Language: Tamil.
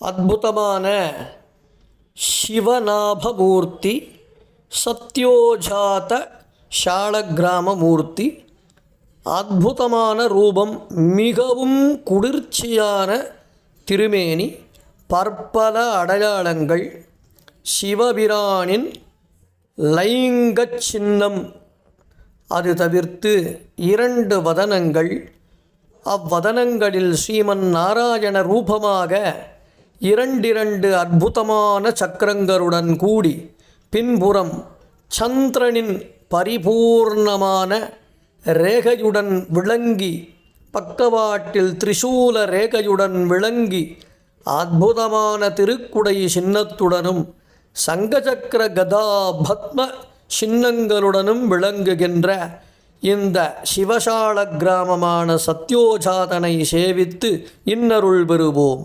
அற்புதமான சிவநாபமூர்த்தி, சத்யோஜாத ஷாளக்கிராமமூர்த்தி. அற்புதமான ரூபம், மிகவும் குளிர்ச்சியான திருமேனி, பற்பல அடையாளங்கள், சிவபிரானின் லிங்கச் சின்னம். அது தவிர்த்து 2 வதனங்கள். அவ்வதனங்களில் ஸ்ரீமன் நாராயண ரூபமாக 2 அற்புதமான சக்கரங்களுடன் கூடி, பின்புறம் சந்திரனின் பரிபூர்ணமான ரேகையுடன் விளங்கி, பக்கவாட்டில் திரிசூல ரேகையுடன் விளங்கி, அற்புதமான திருக்குடை சின்னத்துடனும் சங்கசக்கர கதா பத்ம சின்னங்களுடனும் விளங்குகின்ற இந்த சிவசால கிராமமான சத்யோஜாதனை சேவித்து இன்னருள் பெறுவோம்.